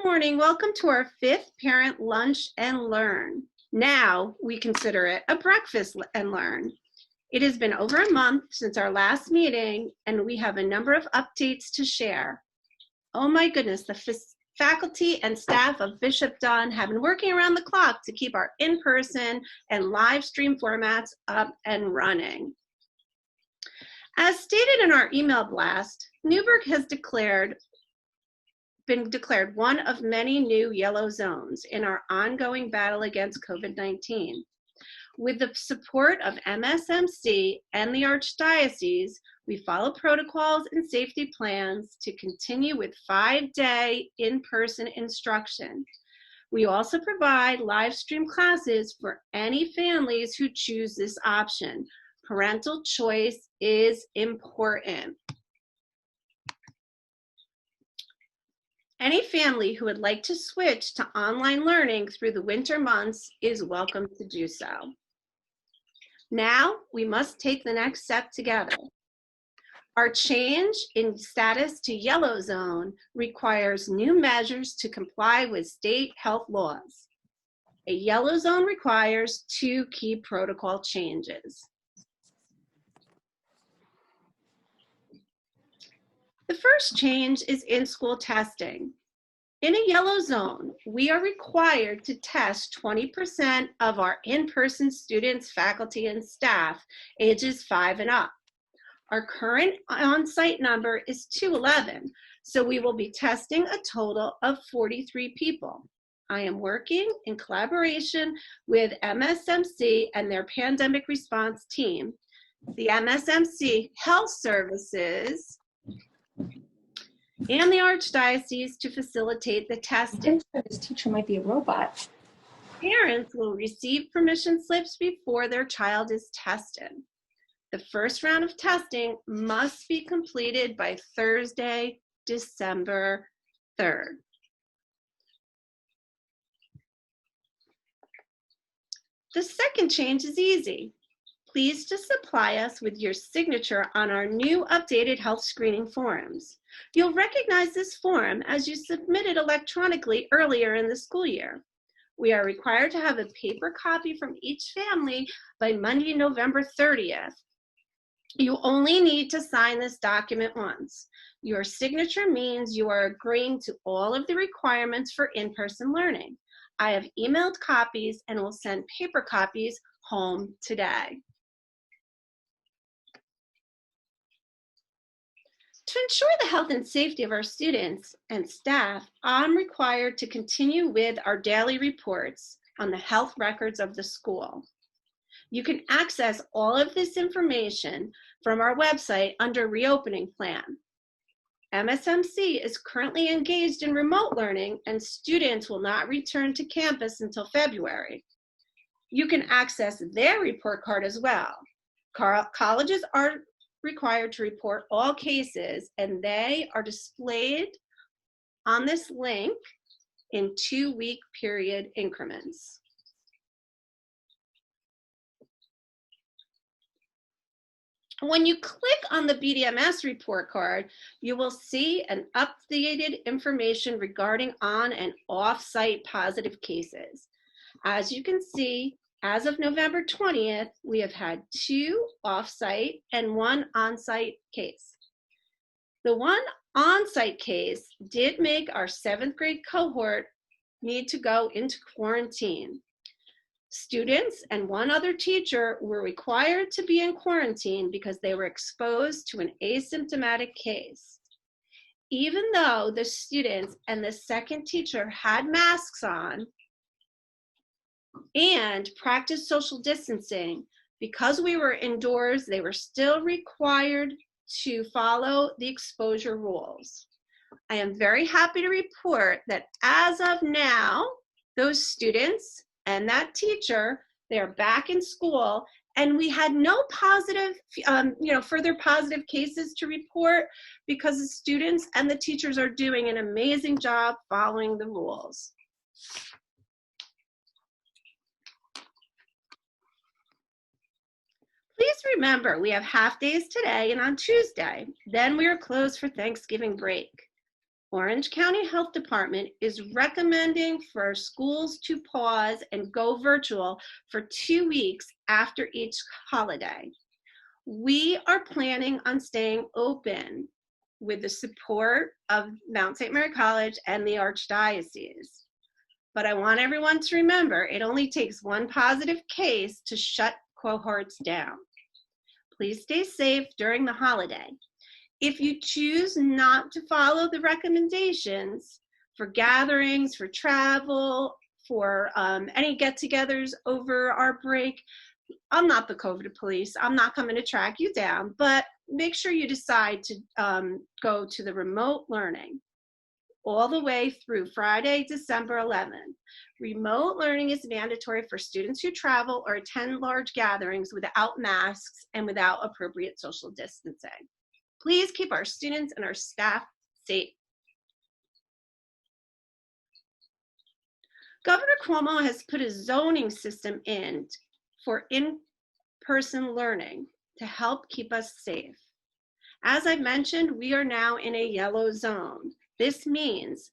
Morning. Welcome to our fifth parent lunch and learn. Now we consider it a breakfast and learn. It has been over a month since our last meeting, and we have a number of updates to share. Oh my goodness, the faculty and staff of Bishop Dunn have been working around the clock to keep our in-person and live stream formats up and running. As stated in our email blast, Newburgh has been declared one of many new yellow zones in our ongoing battle against COVID-19. With the support of MSMC and the Archdiocese, we follow protocols and safety plans to continue with 5-day in-person instruction. We also provide live stream classes for any families who choose this option. Parental choice is important. Any family who would like to switch to online learning through the winter months is welcome to do so. Now, we must take the next step together. Our change in status to yellow zone requires new measures to comply with state health laws. A yellow zone requires 2 key protocol changes. The first change is in-school testing. In a yellow zone, we are required to test 20% of our in-person students, faculty, and staff ages 5 and up. Our current on-site number is 211, so we will be testing a total of 43 people. I am working in collaboration with MSMC and their pandemic response team, the MSMC Health Services, and the Archdiocese to facilitate the testing. This teacher might be a robot. Parents will receive permission slips before their child is tested. The first round of testing must be completed by Thursday, December 3rd. The second change is easy. Please just supply us with your signature on our new updated health screening forms. You'll recognize this form as you submitted electronically earlier in the school year. We are required to have a paper copy from each family by Monday, November 30th. You only need to sign this document once. Your signature means you are agreeing to all of the requirements for in-person learning. I have emailed copies and will send paper copies home today. To ensure the health and safety of our students and staff, I'm required to continue with our daily reports on the health records of the school. You can access all of this information from our website under Reopening Plan. MSMC is currently engaged in remote learning and students will not return to campus until February. You can access their report card as well. Colleges are required to report all cases and they are displayed on this link in 2-week period increments. When you click on the BDMS report card, you will see an updated information regarding on and off-site positive cases. As you can see, as of November 20th, we have had 2 off-site and 1 on-site case. The 1 on-site case did make our 7th grade cohort need to go into quarantine. Students and 1 other teacher were required to be in quarantine because they were exposed to an asymptomatic case. Even though the students and the 2nd teacher had masks on, and practice social distancing, because we were indoors, they were still required to follow the exposure rules. I am very happy to report that as of now, those students and that teacher, they are back in school, and we had no positive, further positive cases to report because the students and the teachers are doing an amazing job following the rules. Please remember, we have half days today and on Tuesday. Then we are closed for Thanksgiving break. Orange County Health Department is recommending for schools to pause and go virtual for 2 weeks after each holiday. We are planning on staying open with the support of Mount St. Mary College and the Archdiocese. But I want everyone to remember, it only takes one positive case to shut cohorts down. Please stay safe during the holiday. If you choose not to follow the recommendations for gatherings, for travel, for any get-togethers over our break, I'm not the COVID police. I'm not coming to track you down, but make sure you decide to go to the remote learning all the way through Friday, December 11th. Remote learning is mandatory for students who travel or attend large gatherings without masks and without appropriate social distancing. Please keep our students and our staff safe. Governor Cuomo has put a zoning system in for in-person learning to help keep us safe. As I mentioned, we are now in a yellow zone. This means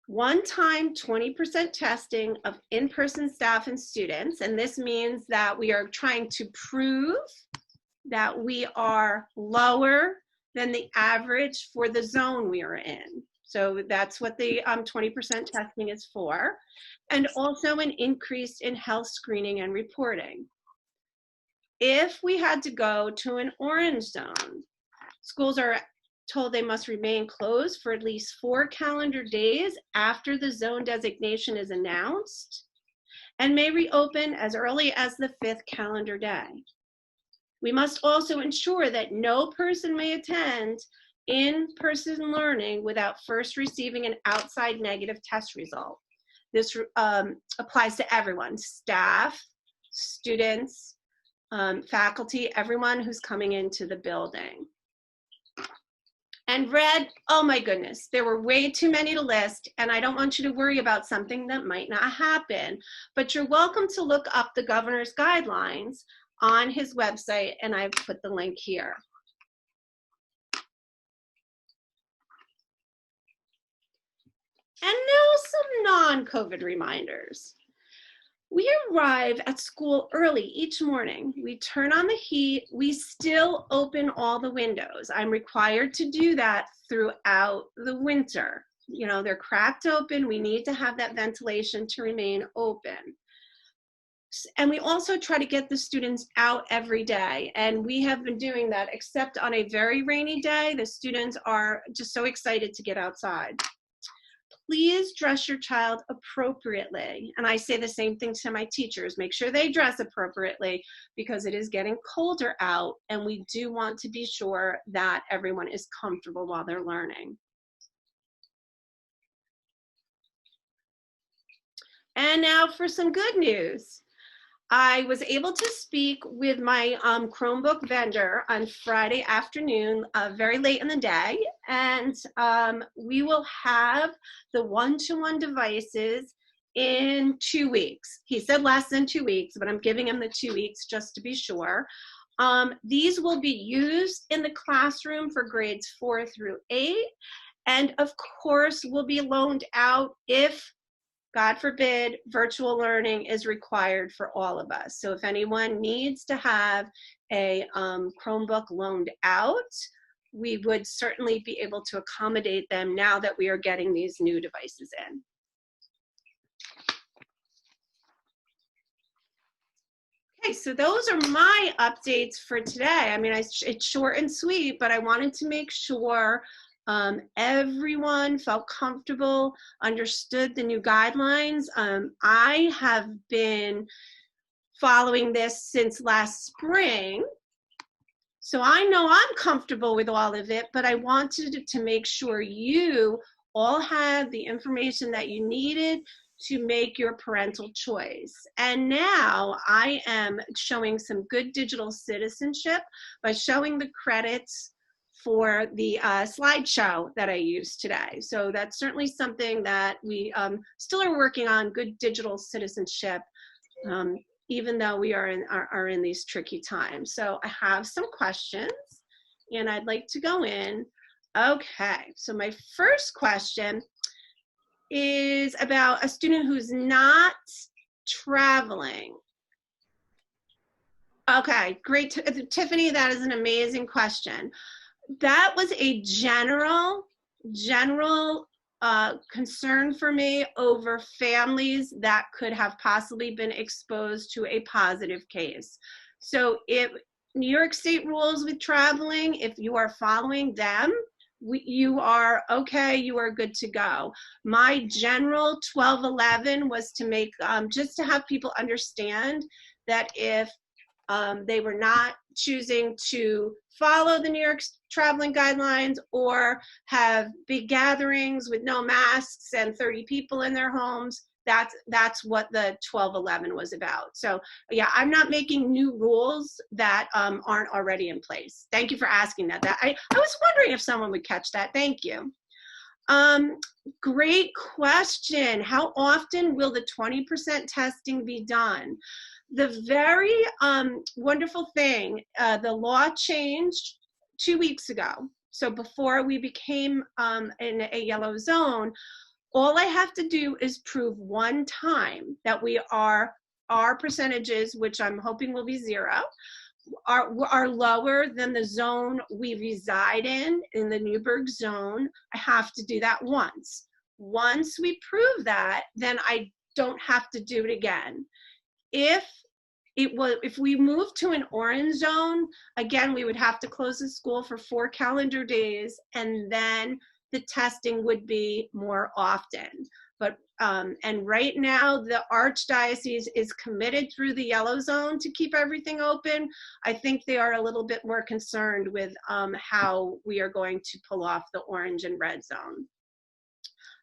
one-time 20% testing of in-person staff and students, and this means that we are trying to prove that we are lower than the average for the zone we are in. So that's what the 20% testing is for, and also an increase in health screening and reporting. If we had to go to an orange zone, schools are told they must remain closed for at least 4 calendar days after the zone designation is announced, and may reopen as early as the 5th calendar day. We must also ensure that no person may attend in-person learning without first receiving an outside negative test result. This applies to everyone, staff, students, faculty, everyone who's coming into the building. And red, oh my goodness, there were way too many to list, and I don't want you to worry about something that might not happen, but you're welcome to look up the governor's guidelines on his website, and I've put the link here. And now some non-COVID reminders. We arrive at school early each morning. We turn on the heat. We still open all the windows. I'm required to do that throughout the winter. You know, they're cracked open. We need to have that ventilation to remain open. And we also try to get the students out every day. And we have been doing that, except on a very rainy day. The students are just so excited to get outside. Please dress your child appropriately. And I say the same thing to my teachers. Make sure they dress appropriately because it is getting colder out, and we do want to be sure that everyone is comfortable while they're learning. And now for some good news. I was able to speak with my Chromebook vendor on Friday afternoon, very late in the day, and we will have the one-to-one devices in 2 weeks. He said less than 2 weeks, but I'm giving him the 2 weeks just to be sure. These will be used in the classroom for grades 4 through 8, and of course will be loaned out if, God forbid, virtual learning is required for all of us. So if anyone needs to have a Chromebook loaned out, we would certainly be able to accommodate them now that we are getting these new devices in. Okay, so those are my updates for today. I mean, it's short and sweet, but I wanted to make sure everyone felt comfortable, understood the new guidelines. I have been following this since last spring, so I know I'm comfortable with all of it, but I wanted to make sure you all had the information that you needed to make your parental choice. And now I am showing some good digital citizenship by showing the credits for the slideshow that I used today. So that's certainly something that we still are working on, good digital citizenship, even though we are in these tricky times. So I have some questions, and I'd like to go in. Okay, so my first question is about a student who's not traveling. Okay, great. Tiffany, that is an amazing question. That was a general concern for me over families that could have possibly been exposed to a positive case. So if New York State rules with traveling, if you are following them, you are okay, you are good to go. My general 1211 was to make, just to have people understand that if they were not choosing to follow the New York traveling guidelines or have big gatherings with no masks and 30 people in their homes. That's what the 1211 was about. So yeah, I'm not making new rules that aren't already in place. Thank you for asking that. I was wondering if someone would catch that. Thank you. Great question. How often will the 20% testing be done? The very wonderful thing, the law changed 2 weeks ago. So before we became in a yellow zone, all I have to do is prove one time that our percentages, which I'm hoping will be 0, are lower than the zone we reside in the Newburgh zone. I have to do that once. Once we prove that, then I don't have to do it again. If we move to an orange zone, again, we would have to close the school for 4 calendar days, and then the testing would be more often. But and right now, the Archdiocese is committed through the yellow zone to keep everything open. I think they are a little bit more concerned with how we are going to pull off the orange and red zone.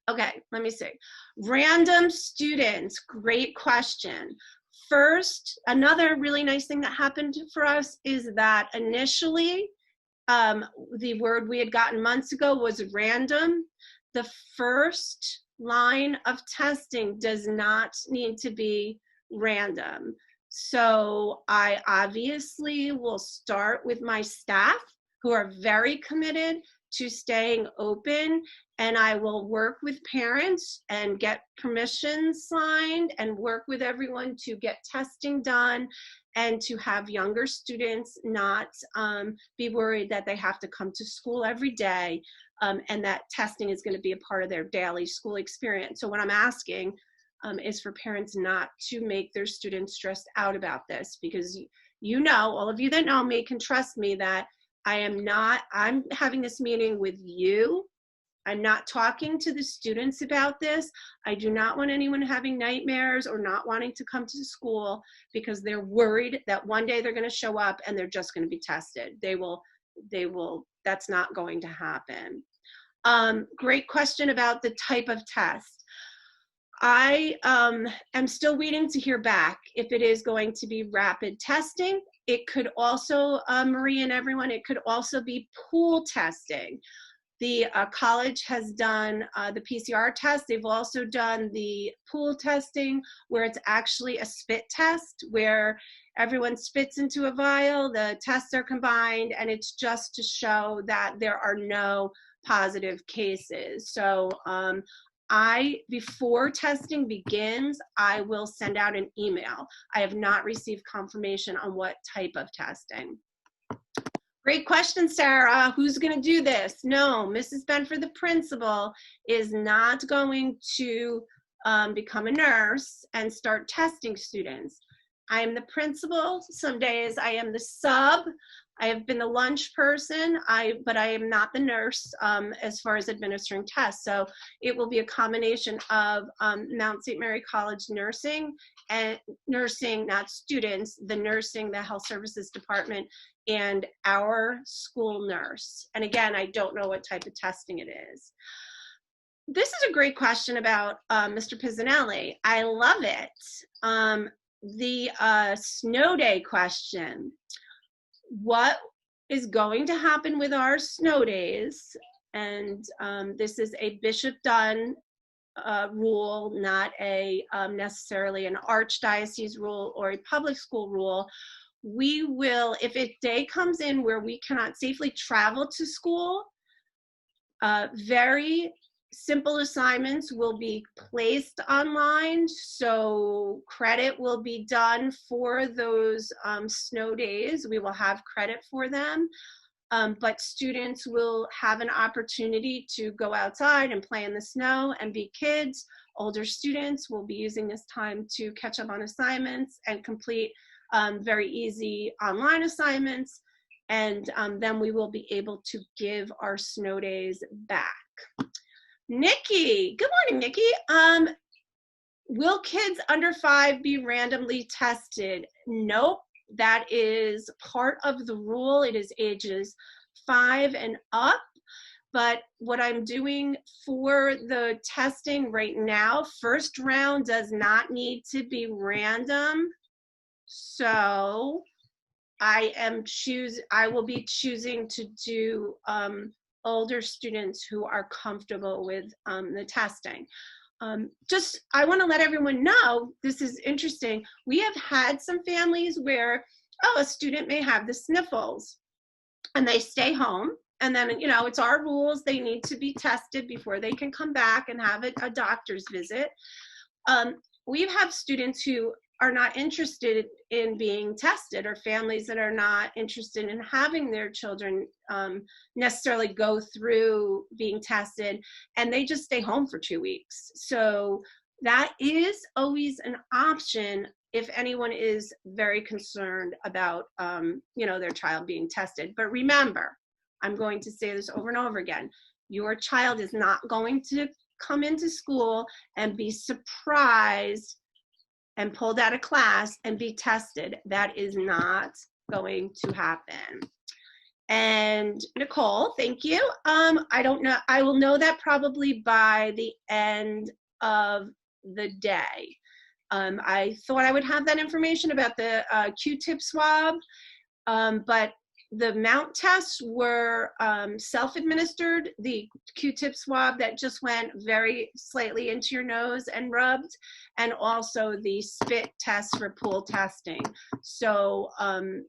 Okay, let me see. Random students, great question. First, another really nice thing that happened for us is that initially, the word we had gotten months ago was random. The first line of testing does not need to be random. So I obviously will start with my staff who are very committed to staying open, and I will work with parents and get permissions signed and work with everyone to get testing done and to have younger students not be worried that they have to come to school every day, and that testing is going to be a part of their daily school experience. So what I'm asking is for parents not to make their students stressed out about this, because all of you that know me can trust me that I'm having this meeting with you. I'm not talking to the students about this. I do not want anyone having nightmares or not wanting to come to school because they're worried that one day they're going to show up and they're just going to be tested. That's not going to happen. Great question about the type of test. I am still waiting to hear back if it is going to be rapid testing. It could also, Marie and everyone, it could also be pool testing. The college has done the PCR test. They've also done the pool testing where it's actually a spit test where everyone spits into a vial, the tests are combined, and it's just to show that there are no positive cases. So before testing begins, I will send out an email. I have not received confirmation on what type of testing. Great question, Sarah. Who's going to do this? No, Mrs. Benford, the principal, is not going to become a nurse and start testing students. I am the principal. Some days I am the sub. I have been the lunch person, but I am not the nurse as far as administering tests. So it will be a combination of Mount St. Mary College nursing, and nursing, not students, the nursing, the health services department, and our school nurse. And again, I don't know what type of testing it is. This is a great question about Mr. Pizzanelli. I love it. The snow day question. What is going to happen with our snow days? And this is a Bishop Dunn rule, not a necessarily an archdiocese rule or a public school rule. We will, if a day comes in where we cannot safely travel to school, Very simple assignments will be placed online, so credit will be done for those snow days. We will have credit for them, but students will have an opportunity to go outside and play in the snow and be kids. Older students will be using this time to catch up on assignments and complete very easy online assignments. And then we will be able to give our snow days back. Nikki, good morning, Nikki. Will kids under 5 be randomly tested? Nope, that is part of the rule. It is ages 5 and up. But what I'm doing for the testing right now, first round does not need to be random. So I will be choosing to do older students who are comfortable with the testing. I want to let everyone know, this is interesting. We have had some families where, a student may have the sniffles and they stay home. And then, it's our rules. They need to be tested before they can come back and have a doctor's visit. We have students who are not interested in being tested, or families that are not interested in having their children necessarily go through being tested, and they just stay home for 2 weeks. So that is always an option if anyone is very concerned about their child being tested. But remember, I'm going to say this over and over again, your child is not going to come into school and be surprised and pulled out of class and be tested. That is not going to happen. And Nicole, thank you. I don't know, I will know that probably by the end of the day. I thought I would have that information about the Q-tip swab, but the mount tests were self-administered. The Q-tip swab that just went very slightly into your nose and rubbed, and also the spit test for pool testing. So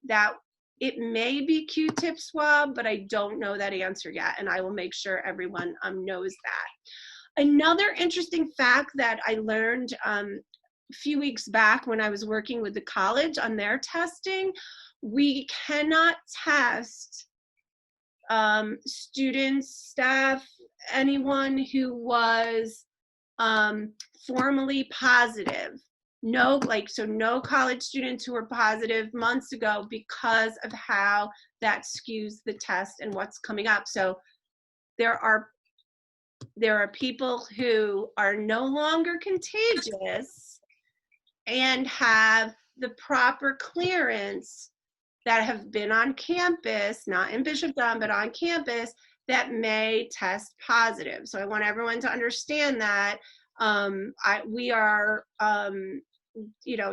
that it may be Q-tip swab, but I don't know that answer yet, and I will make sure everyone knows that. Another interesting fact that I learned a few weeks back when I was working with the college on their testing, we cannot test students, staff, anyone who was formally positive. No college students who were positive months ago, because of how that skews the test and what's coming up. So there are people who are no longer contagious and have the proper clearance that have been on campus, not in Bishop Dunn, but on campus, that may test positive. So I want everyone to understand that we are,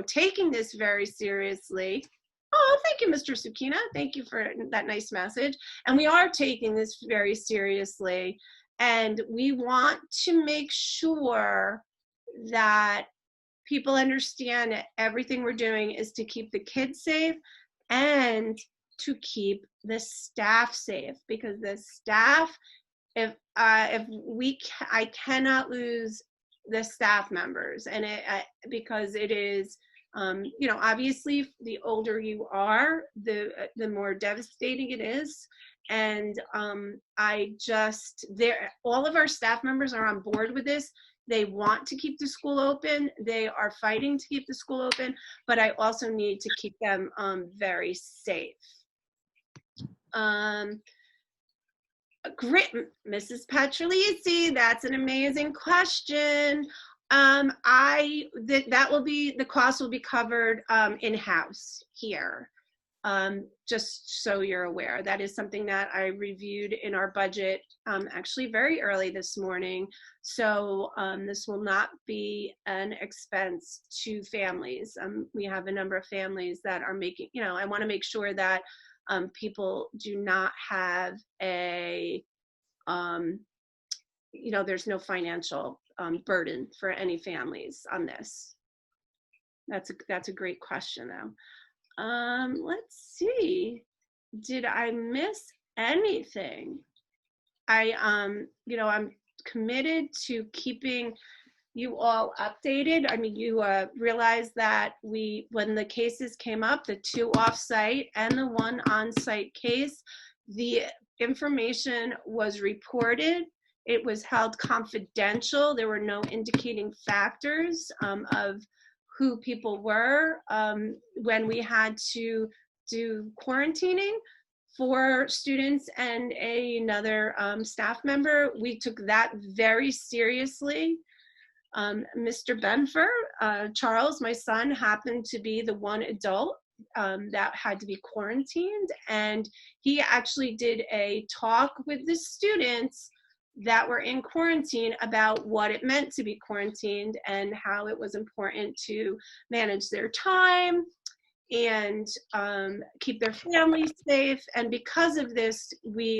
taking this very seriously. Oh, thank you, Mr. Sukina. Thank you for that nice message. And we are taking this very seriously. And we want to make sure that people understand that everything we're doing is to keep the kids safe and to keep the staff safe, because the staff, I cannot lose the staff members, and because it is, obviously the older you are, the more devastating it is. And all of our staff members are on board with this. They want to keep the school open. They are fighting to keep the school open, but I also need to keep them very safe. Great, Mrs. Petrolisi, that's an amazing question. The cost will be covered in-house here. Just so you're aware, that is something that I reviewed in our budget actually very early this morning. So this will not be an expense to families. We have a number of families that are making, I want to make sure that people do not have there's no financial burden for any families on this. That's a great question, though. Let's see. Did I miss anything? you know, I'm committed to keeping you all updated. I mean, you realize that when the cases came up, the 2 off-site and the 1 on-site case, the information was reported. It was held confidential. There were no indicating factors of who people were when we had to do quarantining for students and another staff member. We took that very seriously. Mr. Benfer, Charles, my son, happened to be the 1 adult that had to be quarantined, and he actually did a talk with the students that were in quarantine about what it meant to be quarantined and how it was important to manage their time and keep their families safe. And because of this,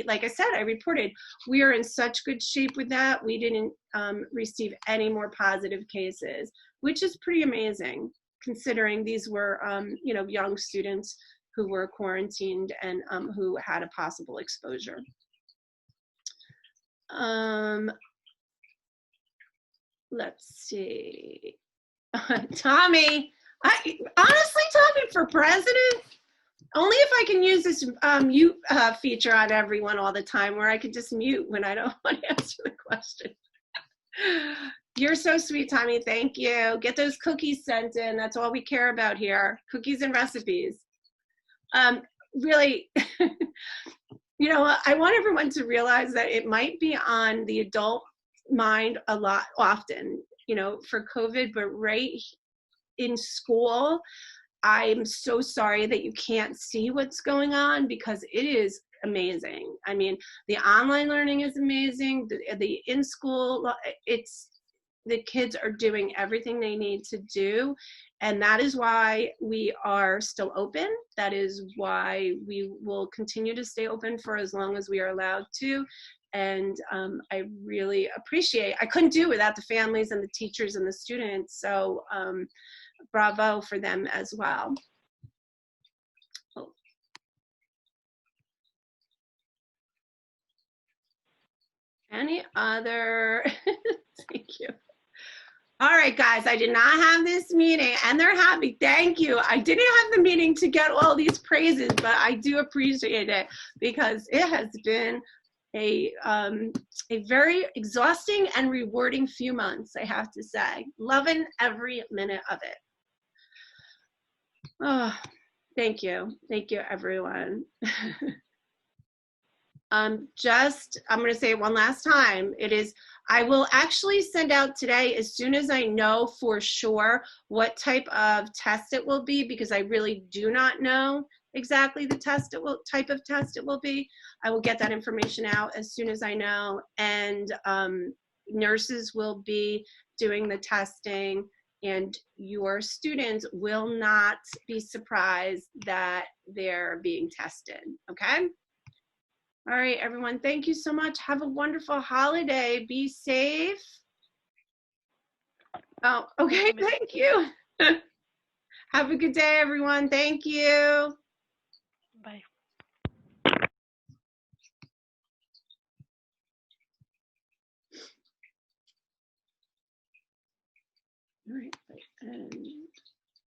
like I said, I reported, we are in such good shape with that. We didn't receive any more positive cases, which is pretty amazing considering these were, you know, young students who were quarantined and who had a possible exposure. Let's see. Tommy, honestly, talking for president, only if I can use this mute feature on everyone all the time, where I can just mute when I don't want to answer the question. You're so sweet, Tommy. Thank you. Get those cookies sent in. That's all we care about here. Cookies and recipes. Really, you know, I want everyone to realize that it might be on the adult mind a lot often, you know, for COVID, but right in school, I'm so sorry that you can't see what's going on, because it is amazing. I mean, the online learning is amazing. The in-school, the kids are doing everything they need to do. And that is why we are still open. That is why we will continue to stay open for as long as we are allowed to. And I really appreciate, I couldn't do it without the families and the teachers and the students. So bravo for them as well. Any other, thank you. All right, guys, I did not have this meeting, and they're happy. Thank you. I didn't have the meeting to get all these praises, but I do appreciate it, because it has been a very exhausting and rewarding few months, I have to say. Loving every minute of it. Oh, thank you. Thank you, everyone. I'm going to say it one last time. I will actually send out today as soon as I know for sure what type of test it will be, because I really do not know exactly the type of test it will be. I will get that information out as soon as I know. And nurses will be doing the testing, and your students will not be surprised that they're being tested, okay? All right, everyone, thank you so much. Have a wonderful holiday. Be safe. Oh, okay, thank you. Have a good day, everyone. Thank you. Bye. All right, and